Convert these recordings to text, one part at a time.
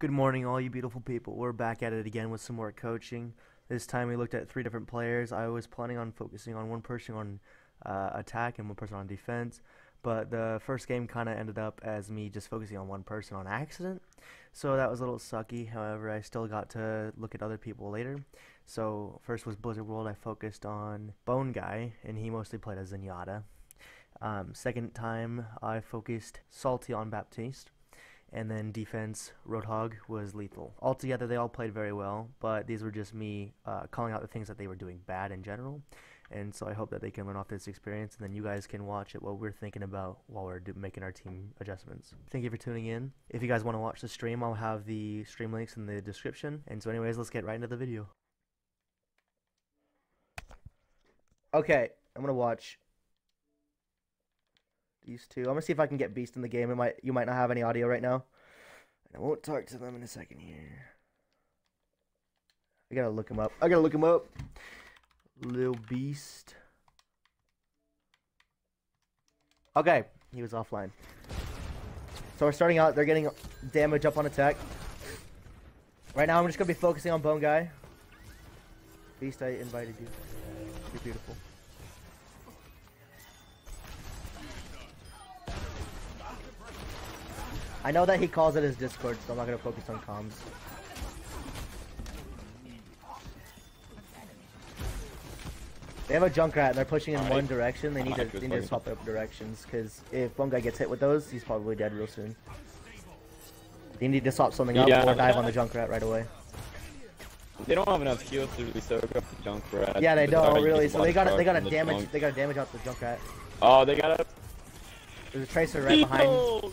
Good morning, all you beautiful people. We're back at it again with some more coaching. This time we looked at three different players. I was planning on focusing on one person on attack and one person on defense, but the first game kind of ended up as me just focusing on one person on accident, so that was a little sucky. However, I still got to look at other people later. So first was Blizzard World. I focused on Boneguy, and he mostly played as Zenyatta. Second time I focused Saltii on Baptiste. And then defense, Roadhog was lethal. Altogether, they all played very well, but these were just me calling out the things that they were doing bad in general. And so I hope that they can learn off this experience, and then you guys can watch it what we're thinking about while we're making our team adjustments. Thank you for tuning in. If you guys want to watch the stream, I'll have the stream links in the description. And so anyways, let's get right into the video. Okay, I'm going to watch these two. I'm gonna see if I can get Beast in the game. You might not have any audio right now. And I won't talk to them in a second here. I gotta look him up. Lil Beast. Okay, he was offline. So we're starting out. They're getting damage up on attack. Right now, I'm just gonna be focusing on Boneguy. Beast, I invited you. You're beautiful. I know that he calls it his Discord, so I'm not going to focus on comms. They have a Junkrat and they're pushing in one direction. They need to swap up directions, because if one guy gets hit with those, he's probably dead real soon. They need to swap something up or dive on the Junkrat right away. They don't have enough heals to really soak up the Junkrat. Yeah, they don't really. So they got to damage out the Junkrat. Oh, they got to. There's a Tracer right behind.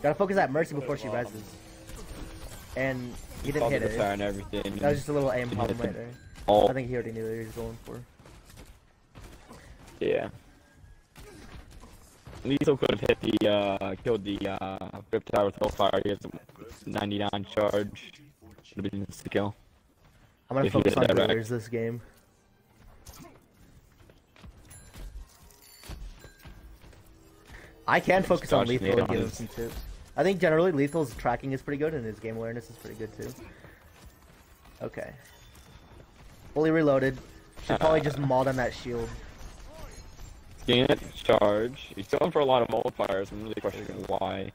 Gotta focus at Mercy before she reses. And he didn't hit it. And everything. That was just a little aim problem right there. I think he already knew what he was going for. Yeah. Lethal could have hit the, killed the, Rip Tower with Hellfire. He has a 99 charge. Should have been a kill. I'm gonna focus on healers this game. I can focus on Lethal and give him some tips. I think generally Lethal's tracking is pretty good and his game awareness is pretty good too. Okay. Fully reloaded. Should probably just maul on that shield. Gain it, charge. He's going for a lot of multipliers. I'm really questioning why.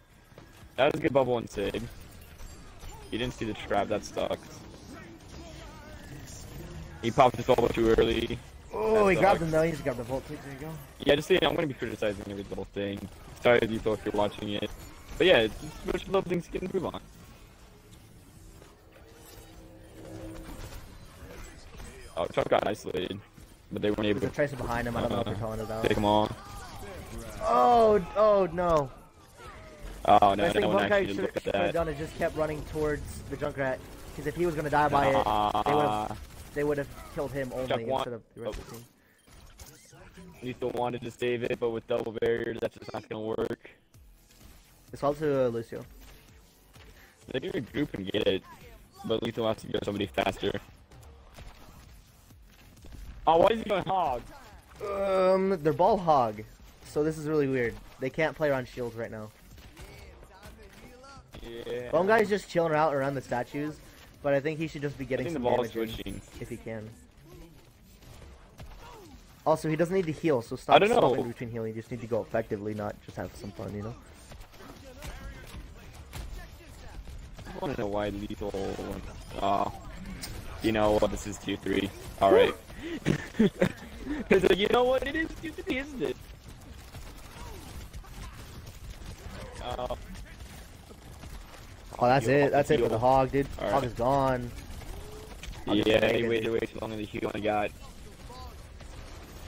That was a good bubble and save. He didn't see the trap, that sucks. He popped his bubble too early. Oh, he grabbed him though. He just grabbed the Volt. There you go. Yeah, just saying, I'm gonna be criticizing every little thing. Sorry, Lethal, if you're watching it. But yeah, it's just little things you can improve on. Oh, Chuck got isolated, but they weren't able to. There's a Tracer behind him. I don't know if they're calling it out. Take them all. Oh no. Oh no, the no one actually should looked at have that. done is just kept running towards the Junkrat, because if he was gonna die by it, they would have killed him only instead of the rest of the team. Lethal wanted to save it, but with double barrier, that's just not gonna work. It's all to Lucio. They can regroup and get it, but Lethal has to go somebody faster. Oh, why is he going hog? They're ball hog, so this is really weird. They can't play around shields right now. Yeah. Boneguy's just chilling out around the statues, but I think he should just be getting some damage if he can. Also, he doesn't need to heal, so stop swapping between healing. You just need to go effectively, not just have some fun, you know? I want to know why Lethal... you know what, this is Q3. Alright. Because you know what, it is Q3, isn't it? Oh, that's it. That's it for the hog, dude. Right. Hog is gone. Yeah, he waited way too long and the heal only got.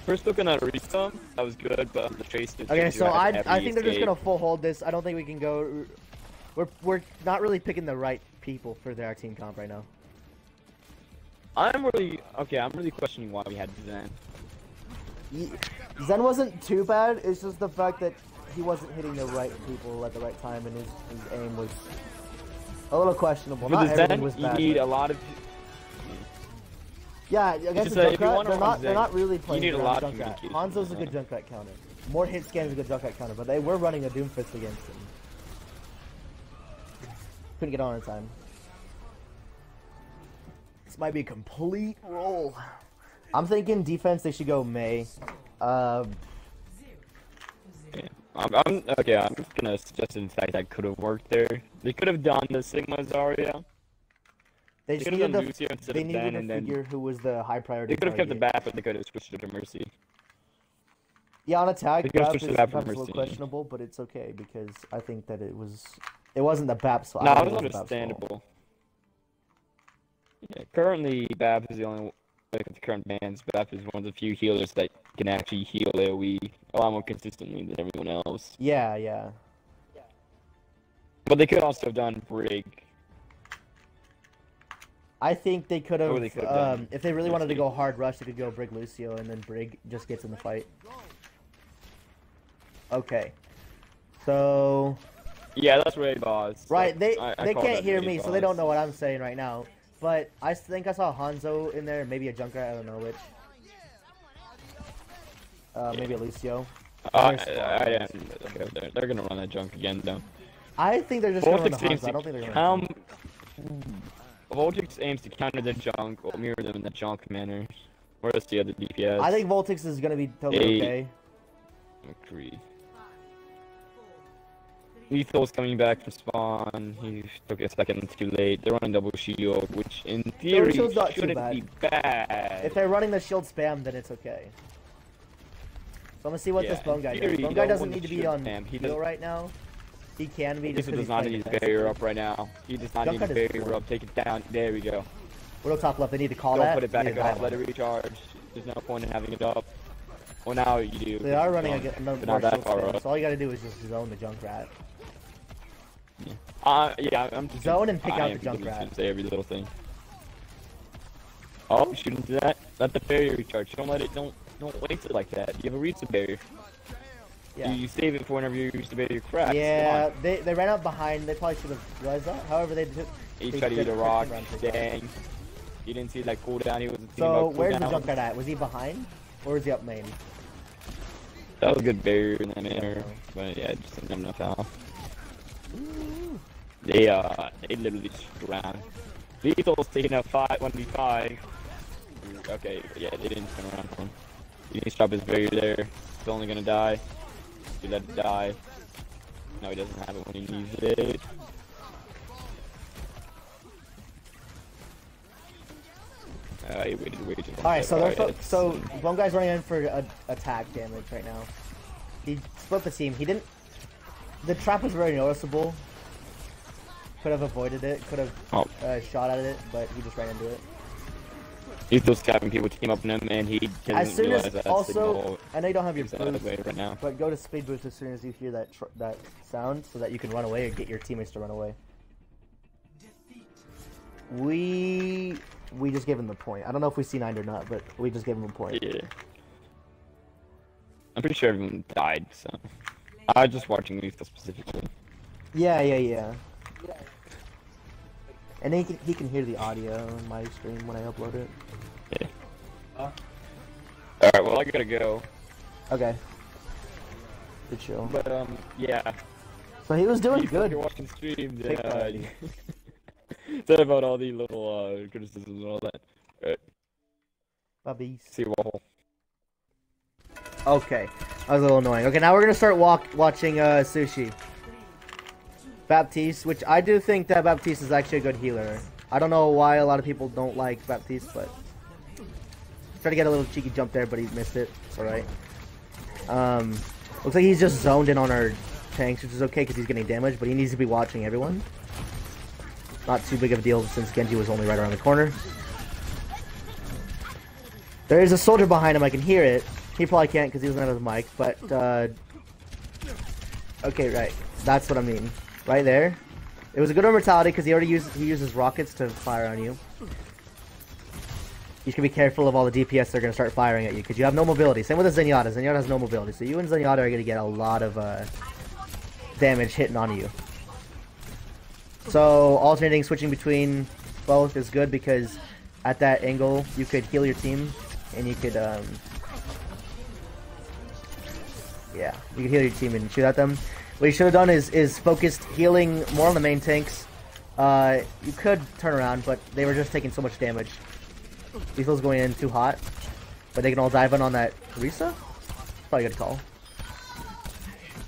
First looking at resum, that was good, but the trace did. Okay, so I think they're just gonna full hold this. I don't think we can go. We're not really picking the right people for their team comp right now. I'm really questioning why we had Zen. Zen wasn't too bad. It's just the fact that he wasn't hitting the right people at the right time, and his aim was a little questionable. Not everything was bad. You need a lot of. Yeah, against the Junkrat, they're not really playing around Junkrat. Hanzo's a good Junkrat counter. More hit scan is a good Junkrat counter, but they were running a Doomfist against him. Couldn't get on in time. This might be a complete roll. I'm thinking defense, they should go May. Yeah. I'm just gonna suggest in fact that could have worked there. They could have done the Sigma Zarya. They just needed to figure who was the high priority. They could have kept the BAP, but they could have switched it to Mercy. Yeah, on attack, BAP is perhaps a little questionable, but it's okay because I think that it wasn't the BAP's fault. No, it was understandable. Yeah, currently BAP is the only, like with the current bans, BAP is one of the few healers that can actually heal AoE a lot more consistently than everyone else. Yeah, yeah. But they could also have done Brig. I think they could have, if they really wanted to go hard rush, they could go Brig Lucio, and then Brig just gets in the fight. Okay. So... Yeah, that's Ray Boss. Right, they can't hear me, so they don't know what I'm saying right now. But I think I saw Hanzo in there, maybe a Junkrat, I don't know which. Maybe a Lucio. They're gonna run that junk again, though. I think they're just gonna run the Hanzo. I don't think they're gonna Voltix aims to counter the junk or mirror them in the junk manner. Where's the other DPS? I think Voltix is gonna be totally okay. Agreed. Lethal's coming back from spawn. He took a second too late. They're running double shield, which in theory shouldn't be bad. If they're running the shield spam, then it's okay. So I'm gonna see what this Boneguy does. Boneguy doesn't need to be on heal right now. He can be just because does not need his barrier up right now. He does not need his barrier up. Take it down. There we go. Widow top left. They need to call that. Don't put it back up. Let it recharge. There's no point in having it up. Well, now you do. They are running another more shield spam, so all you gotta do is just zone the Junkrat. Yeah, I'm just zone and pick out the Junkrat. Say every little thing. Oh, shoot into that. Let the barrier recharge. Don't let it. Don't waste it like that. You have a reset barrier. Yeah. You save it for whenever you use the barrier cracks. Yeah, they ran out behind. They probably should have realized that. However, they did. He tried to eat a rock. Dang. You didn't see that cooldown. He was. So where's the Junkrat at? Was he behind, or was he up main? That was a good barrier in that manner, but yeah, just didn't have enough health. They literally just ran. Lethal's taking a 1v5. Okay, yeah, they didn't turn around for him. He needs to drop his barrier there. He's only gonna die. He let it die. No, he doesn't have it when he needs it. He waited way too long. Alright, so one guy's running in for attack damage right now. He split the team. He didn't. The trap was very noticeable. Could have avoided it. Could have shot at it, but he just ran into it. He's still scabbing people team up on him, and he doesn't realize that signal. I know you don't have your boost, right now. but go to speed boost as soon as you hear that sound, so that you can run away or get your teammates to run away. We just gave him the point. I don't know if we C9'd or not, but we just gave him a point. Yeah. I'm pretty sure everyone died, so I was just watching Lethal specifically. Yeah. And he can hear the audio on my stream when I upload it. Yeah. Alright, well I gotta go. Okay. Good show. But yeah. So he was doing good. You're watching streams, Sorry about all the little criticisms and all that. Alright. Bubbies. See you, Waffle. Okay. That was a little annoying. Okay, now we're gonna start watching Sushi. Baptiste, which I do think that Baptiste is actually a good healer. I don't know why a lot of people don't like Baptiste, but tried to get a little cheeky jump there, but he missed it. It's alright. Looks like he's just zoned in on our tanks, which is okay because he's getting damage, but he needs to be watching everyone. Not too big of a deal since Genji was only right around the corner. There is a soldier behind him, I can hear it. He probably can't because he doesn't have his mic, but okay, right. That's what I mean. Right there. It was a good mortality because he uses rockets to fire on you. You should be careful of all the DPS that are going to start firing at you because you have no mobility. Same with the Zenyatta. Zenyatta has no mobility. So you and Zenyatta are going to get a lot of damage hitting on you. So alternating, switching between both is good because at that angle you could heal your team and you could yeah, you could heal your team and shoot at them. What you should have done is focused healing more on the main tanks You could turn around, but they were just taking so much damage. Lethal's going in too hot, but they can all dive in on that Risa. Probably a good call.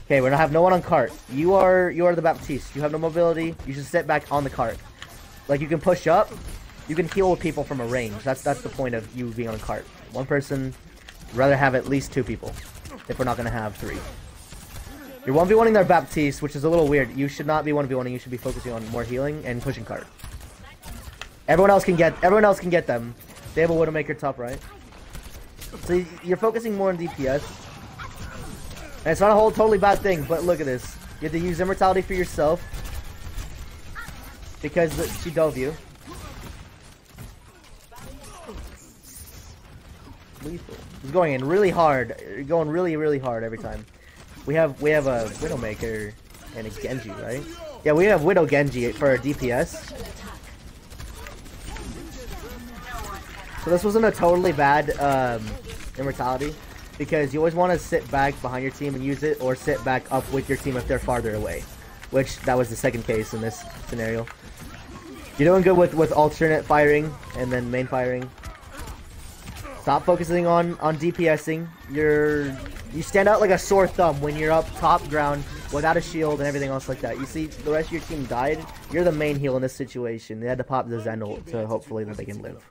Okay, we're gonna have no one on cart. You are the Baptiste. You have no mobility. You should sit back on the cart. Like, you can push up. You can heal people from a range. That's the point of you being on a cart. One person. Rather have at least 2 people. If we're not gonna have 3. You're 1v1ing their Baptiste, which is a little weird. You should not be 1v1ing. You should be focusing on more healing and pushing cart. Everyone else can get them. They have a Widowmaker top right. So you're focusing more on DPS. And it's not a whole totally bad thing, but look at this. You have to use immortality for yourself. Because she dove you. Lethal. He's going in really hard. Going really, really hard every time. We have a Widowmaker and a Genji, right? Yeah, we have Widow Genji for our DPS. So this wasn't a totally bad immortality. Because you always want to sit back behind your team and use it, or sit back up with your team if they're farther away. Which, that was the second case in this scenario. You're doing good with alternate firing, and then main firing. Stop focusing on DPSing. You stand out like a sore thumb when you're up top ground, without a shield and everything else like that. You see, the rest of your team died. You're the main heal in this situation. They had to pop the Zen ult to hopefully that they can live.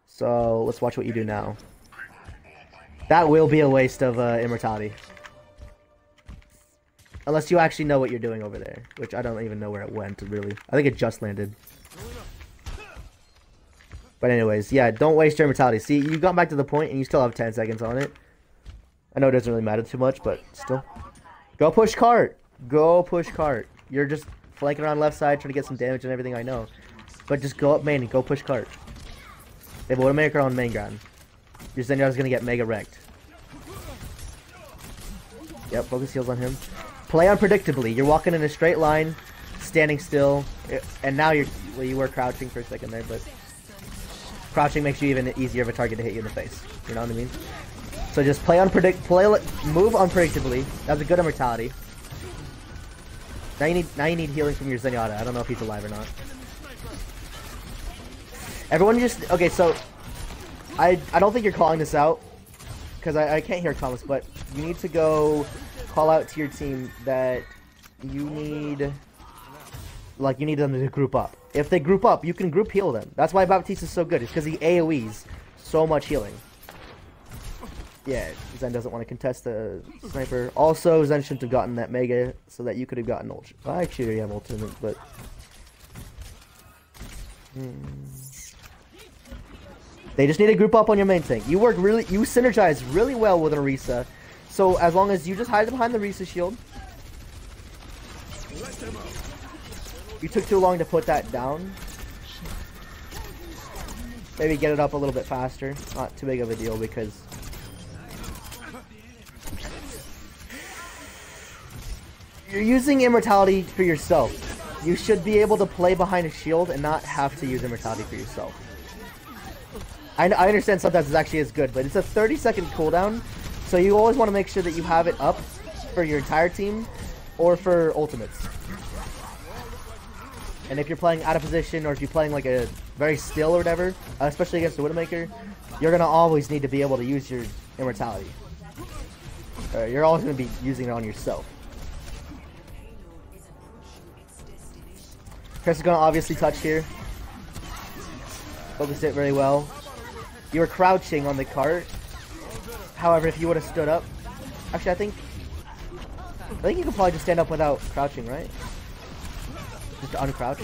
So, let's watch what you do now. That will be a waste of immortality. Unless you actually know what you're doing over there. Which I don't even know where it went, really. I think it just landed. But anyways, yeah, don't waste your immortality. See, you got back to the point and you still have 10 seconds on it. I know it doesn't really matter too much, but still. Go push cart! Go push cart. You're just flanking around left side, trying to get some damage and everything, I know. But just go up main and go push cart. They have a Widowmaker on main ground. Your Zenyatta's gonna get mega wrecked. Yep, focus heals on him. Play unpredictably. You're walking in a straight line, standing still, and now you were crouching for a second there, but crouching makes you even easier of a target to hit you in the face. You know what I mean? So just move unpredictably. That's a good immortality. Now you need healing from your Zenyatta. I don't know if he's alive or not. Everyone just... Okay, so... I don't think you're calling this out. Because I can't hear comments, but you need to go call out to your team that you need... Like, you need them to group up. If they group up, you can group heal them. That's why Baptiste is so good. It's because he AoEs so much healing. Yeah, Zen doesn't want to contest the sniper. Also, Zen shouldn't have gotten that mega so that you could have gotten ultimate. Well, actually, you have ultimate, but... They just need to group up on your main tank. You synergize really well with an Orisa. So as long as you just hide behind the Orisa shield. You took too long to put that down. Maybe get it up a little bit faster. Not too big of a deal because... You're using immortality for yourself. You should be able to play behind a shield and not have to use immortality for yourself. I understand sometimes it's actually as good, but it's a 30-second cooldown, so you always want to make sure that you have it up for your entire team or for ultimates. And if you're playing out of position or if you're playing like a very still or whatever, especially against the Widowmaker, you're going to always need to be able to use your immortality. You're always going to be using it on yourself. Chris is going to obviously touch here. Focused it very well. You were crouching on the cart. However, if you would have stood up... Actually, I think you could probably just stand up without crouching, right? Just to uncrouch.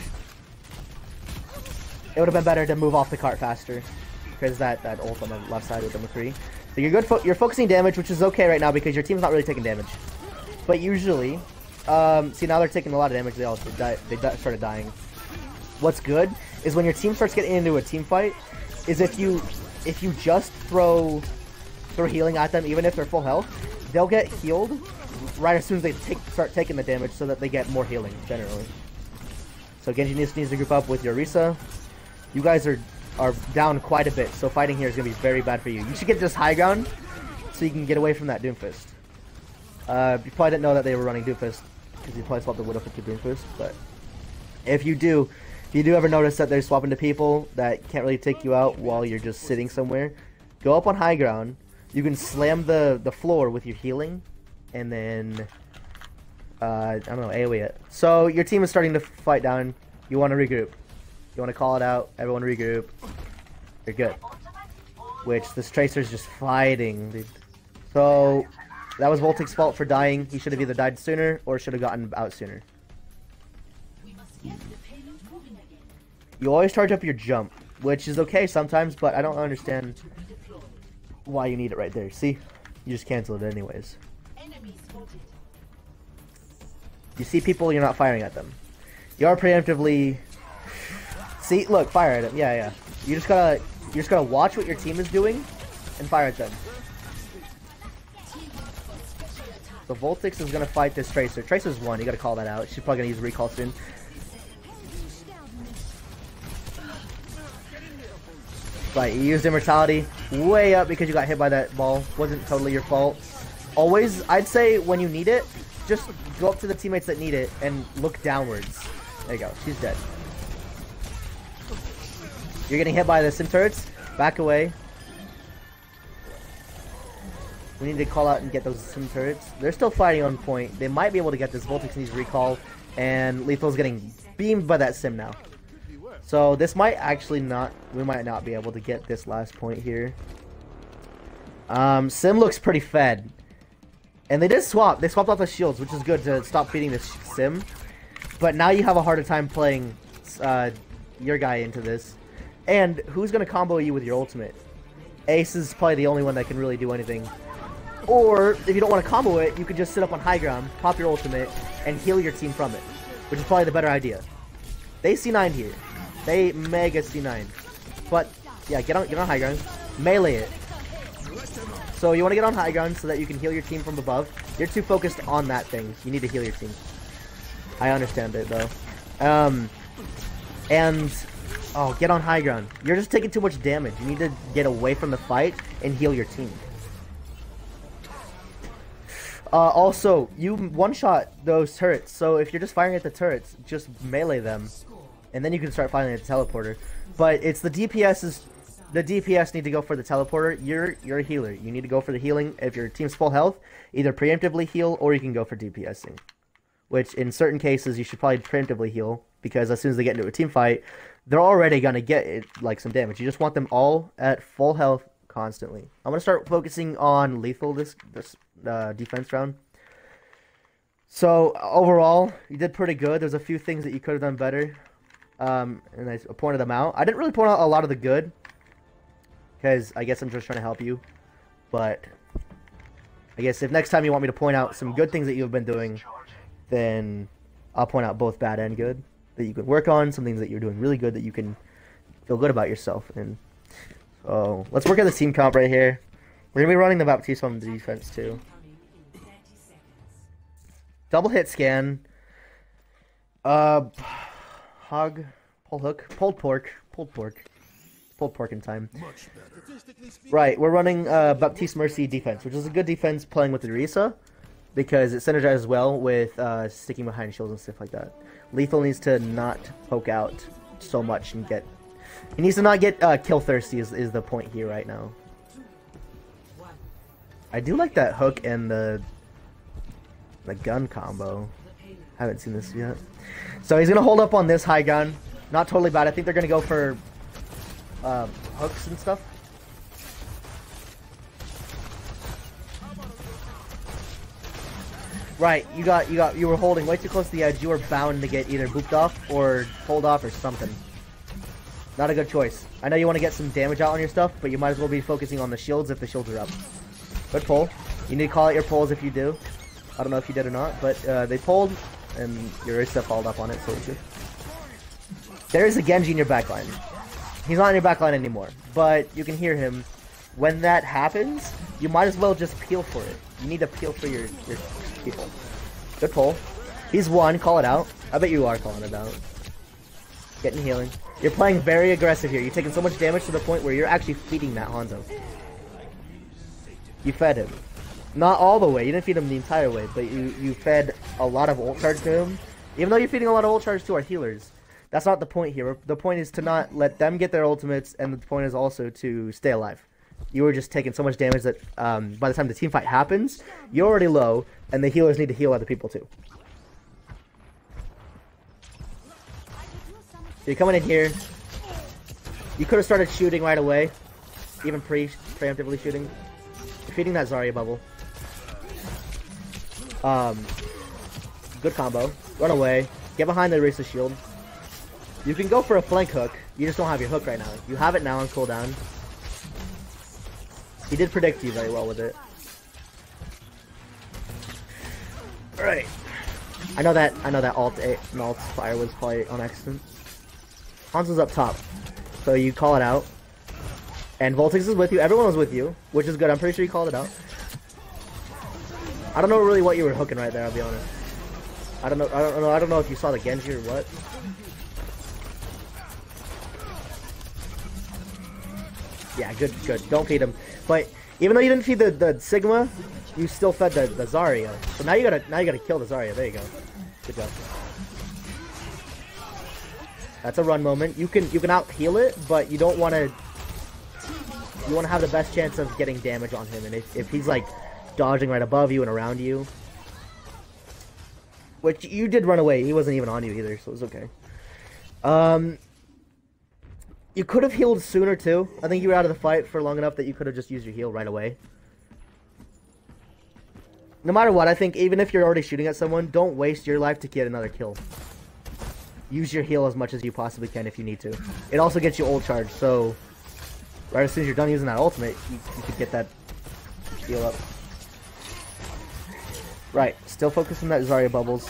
It would have been better to move off the cart faster. Because that ult on the left side with the McCree. So you're good. You're focusing damage, which is okay right now because your team's not really taking damage. But usually... see, now they're taking a lot of damage. They started dying. What's good is when your team starts getting into a team fight, is if you just throw healing at them, even if they're full health, they'll get healed right as soon as they start taking the damage, so that they get more healing generally. So Genji needs to group up with your Orisa. You guys are down quite a bit, so fighting here is gonna be very bad for you. You should get this high ground so you can get away from that Doomfist. You probably didn't know that they were running Doomfist. because you probably swapped the Widow for Kaboom first. But if you do ever notice that they're swapping to people that can't really take you out while you're just sitting somewhere, go up on high ground. You can slam the floor with your healing, and then I don't know, AoE it. So your team is starting to fight down. You want to regroup. You want to call it out. Everyone regroup. You're good. Which this Tracer's just fighting, dude. So that was Voltic's fault for dying. He should have either died sooner or should have gotten out sooner. You always charge up your jump, which is okay sometimes, but I don't understand why you need it right there. See? You just cancel it anyways. You see people, you're not firing at them. You are preemptively... See? Look, fire at him. Yeah. You just gotta watch what your team is doing and fire at them. So Voltix is gonna fight this Tracer. Tracer's one, you gotta call that out. She's probably gonna use recall soon. Right, you used immortality way up because you got hit by that ball. Wasn't totally your fault. Always, I'd say when you need it, just go up to the teammates that need it and look downwards. There you go, she's dead. You're getting hit by the sim turrets. Back away. We need to call out and get those sim turrets. They're still fighting on point. They might be able to get this. Voltix needs recall, and Lethal's getting beamed by that sim now. So this might actually not, we might not be able to get this last point here. Sim looks pretty fed. And they did swap. They swapped out the shields, which is good to stop feeding this sim. But now you have a harder time playing your guy into this. And who's going to combo you with your ultimate? Ace is probably the only one that can really do anything. Or, if you don't want to combo it, you could just sit up on high ground, pop your ultimate, and heal your team from it. Which is probably the better idea. They C9 here. They mega C9. But, yeah, get on high ground. Melee it. So you want to get on high ground so that you can heal your team from above. You're too focused on that thing. You need to heal your team. I understand it, though. Oh, get on high ground. You're just taking too much damage. You need to get away from the fight and heal your team. Also, you one-shot those turrets. So if you're just firing at the turrets, just melee them. And then you can start firing at the teleporter. But it's the DPS's... The DPS need to go for the teleporter. You're a healer. You need to go for the healing. If your team's full health, either preemptively heal or you can go for DPSing. Which, in certain cases, you should probably preemptively heal. Because as soon as they get into a team fight, they're already going to get like some damage. You just want them all at full health constantly. I'm going to start focusing on lethal this defense round. So, overall, you did pretty good. There's a few things that you could have done better. And I pointed them out. I didn't really point out a lot of the good. Because I guess I'm just trying to help you. But I guess if next time you want me to point out some good things that you've been doing, then I'll point out both bad and good that you can work on, some things that you're doing really good that you can feel good about yourself. And so let's work at the team comp right here. We're gonna be running the Baptiste on the defense too. Double hit scan. Hog, pulled hook, pulled pork. Pulled pork in time. Right, we're running Baptiste Mercy defense, which is a good defense playing with the Orisa, because it synergizes well with sticking behind shields and stuff like that. Lethal needs to not poke out so much and get... He needs to not get kill thirsty is the point here right now. I do like that hook and the gun combo. Haven't seen this yet. So he's going to hold up on this high gun. Not totally bad. I think they're going to go for hooks and stuff. Right, you were holding way too close to the edge. You were bound to get either booped off or pulled off or something. Not a good choice. I know you want to get some damage out on your stuff, but you might as well be focusing on the shields if the shields are up. Good pull. You need to call out your pulls if you do. I don't know if you did or not, but they pulled, and your Orisa followed up on it, so it's good. There's a Genji in your backline. He's not in your backline anymore, but you can hear him. When that happens, you might as well just peel for it. You need to peel for your people. Good pull. He's one, call it out. I bet you are calling it out. Getting healing. You're playing very aggressive here. You're taking so much damage to the point where you're actually feeding that Hanzo. You fed him. Not all the way. You didn't feed him the entire way, but you fed a lot of ult charge to him. Even though you're feeding a lot of ult charge to our healers. That's not the point here. The point is to not let them get their ultimates, and the point is also to stay alive. You were just taking so much damage that by the time the team fight happens, you're already low, and the healers need to heal other people too. So you're coming in here. You could have started shooting right away, even preemptively shooting. You're feeding that Zarya bubble. Good combo. Run away. Get behind the Orisa shield. You can go for a flank hook. You just don't have your hook right now. You have it now on cooldown. He did predict you very well with it. Alright. I know that alt fire was probably on accident. Hanzo's up top. So you call it out. And Voltix is with you. Everyone was with you, which is good. I'm pretty sure you called it out. I don't know really what you were hooking right there, I'll be honest. I don't know if you saw the Genji or what. Yeah, good. Don't feed him. But even though you didn't feed the Sigma, you still fed the Zarya. So now you gotta kill the Zarya. There you go. Good job. That's a run moment. You can out heal it, but you don't want to. You want to have the best chance of getting damage on him. And if he's like dodging right above you and around you, which you did run away. He wasn't even on you either, so it was okay. You could have healed sooner too. I think you were out of the fight for long enough that you could have just used your heal right away. No matter what, I think even if you're already shooting at someone, don't waste your life to get another kill. Use your heal as much as you possibly can if you need to. It also gets you ult charge, so right as soon as you're done using that ultimate, you could get that heal up. Right, still focus on that Zarya bubbles.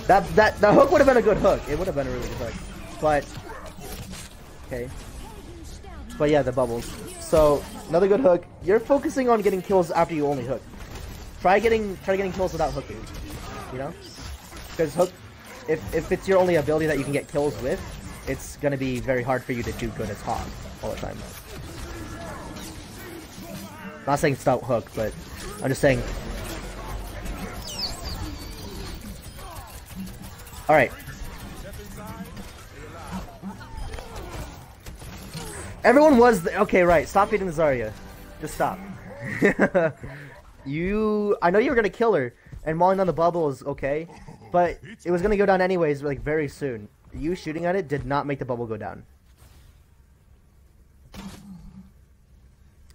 That hook would have been a good hook. It would have been a really good hook. But okay. But yeah, the bubbles. So another good hook. You're focusing on getting kills after you only hook. Try getting kills without hooking. You know? Because hook, if it's your only ability that you can get kills with, it's gonna be very hard for you to do good as Hog all the time. I'm not saying stop hook, but I'm just saying. Alright. Everyone was okay, right. Stop feeding the Zarya. Just stop. I know you were gonna kill her, and mauling down the bubble is okay, but it was gonna go down anyways, like very soon. You shooting at it did not make the bubble go down.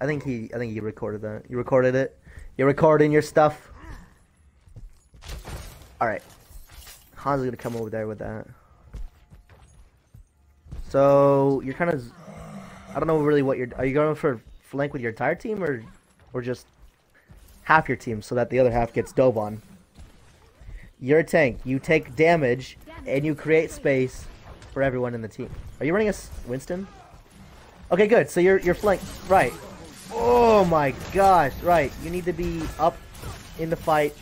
I think you recorded that. You recorded it. You're recording your stuff. Alright. Han's gonna come over there with that. So you're kind of, I don't know really what are you going for flank with your entire team or just half your team so that the other half gets dove on? You're a tank. You take damage and you create space for everyone in the team. Are you running a Winston? Okay, good. So you're flank, right? Oh my gosh, right. You need to be up in the fight,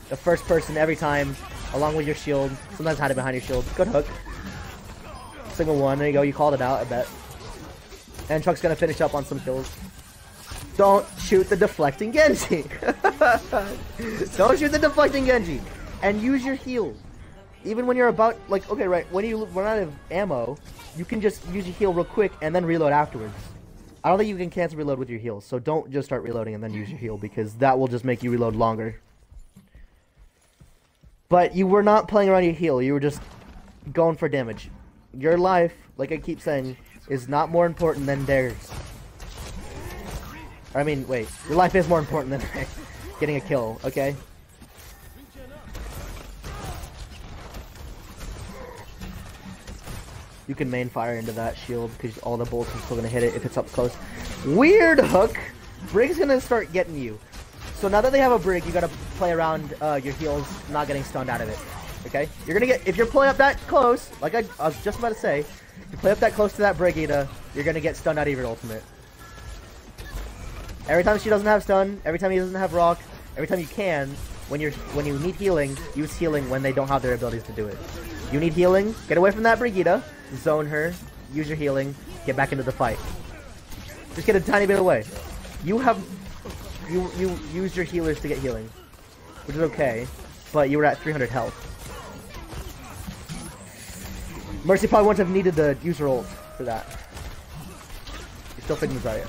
the first person every time, along with your shield. Sometimes hiding behind your shield. Good hook. Single one. There you go. You called it out, I bet. And Chuck's gonna finish up on some kills. Don't shoot the deflecting Genji. Don't shoot the deflecting Genji. And use your heals. Even when you're about, like, okay, right, when you run out of ammo, you can just use your heal real quick and then reload afterwards. I don't think you can cancel reload with your heals, so don't just start reloading and then use your heal, because that will just make you reload longer. But you were not playing around your heal, you were just going for damage. Your life, like I keep saying, is not more important than theirs. I mean, wait, your life is more important than getting a kill, okay? You can main fire into that shield because all the bolts are still going to hit it if it's up close. Weird hook! Brig's going to start getting you. So now that they have a Brig, you got to play around your heals not getting stunned out of it. Okay? You're going to get, if you're playing up that close, like I was just about to say, if you play up that close to that Brigida, you're going to get stunned out of your ultimate. Every time she doesn't have stun, every time he doesn't have rock, every time you can, when you need healing, use healing when they don't have their abilities to do it. You need healing, get away from that Brigida, zone her, use your healing, get back into the fight. Just get a tiny bit away. You use your healers to get healing, which is okay. but you were at 300 health. Mercy probably wouldn't have needed the user ult for that. You're still fitting the Zarya.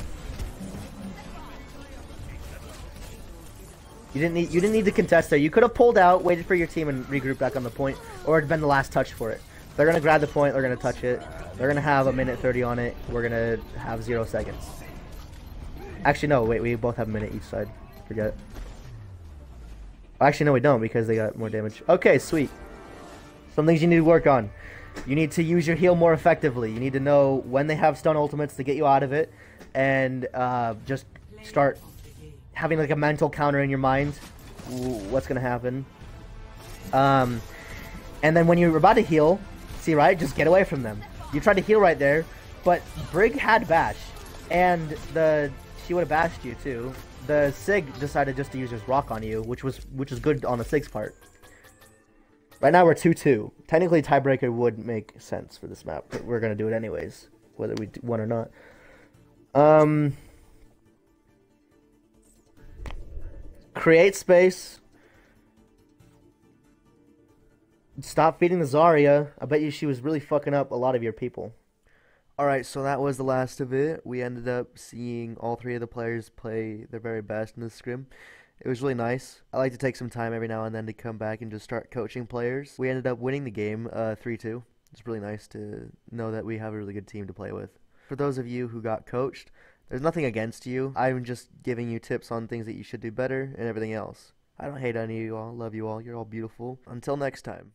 You didn't need to contest there. You could have pulled out, waited for your team, and regrouped back on the point, or it'd been the last touch for it. They're gonna grab the point. They're gonna touch it. They're gonna have a minute 30 on it. We're gonna have 0 seconds. Actually, no. Wait, we both have a minute each side. Forget. Actually, no, we don't because they got more damage. Okay, sweet. Some things you need to work on. You need to use your heal more effectively. You need to know when they have stun ultimates to get you out of it, and just start having like a mental counter in your mind. What's gonna happen? And then when you're about to heal, see, right? Just get away from them. You tried to heal right there, but Brig had bash, and she would have bashed you too. The Sig decided just to use his rock on you, which was good on the Sig's part. Right now we're 2-2. Technically, tiebreaker would make sense for this map, but we're gonna do it anyways, whether we won or not. Create space. Stop feeding the Zarya. I bet you she was really fucking up a lot of your people. Alright, so that was the last of it. We ended up seeing all 3 of the players play their very best in the scrim. It was really nice. I like to take some time every now and then to come back and just start coaching players. We ended up winning the game 3-2. It's really nice to know that we have a really good team to play with. For those of you who got coached, there's nothing against you. I'm just giving you tips on things that you should do better and everything else. I don't hate any of you all. Love you all. You're all beautiful. Until next time.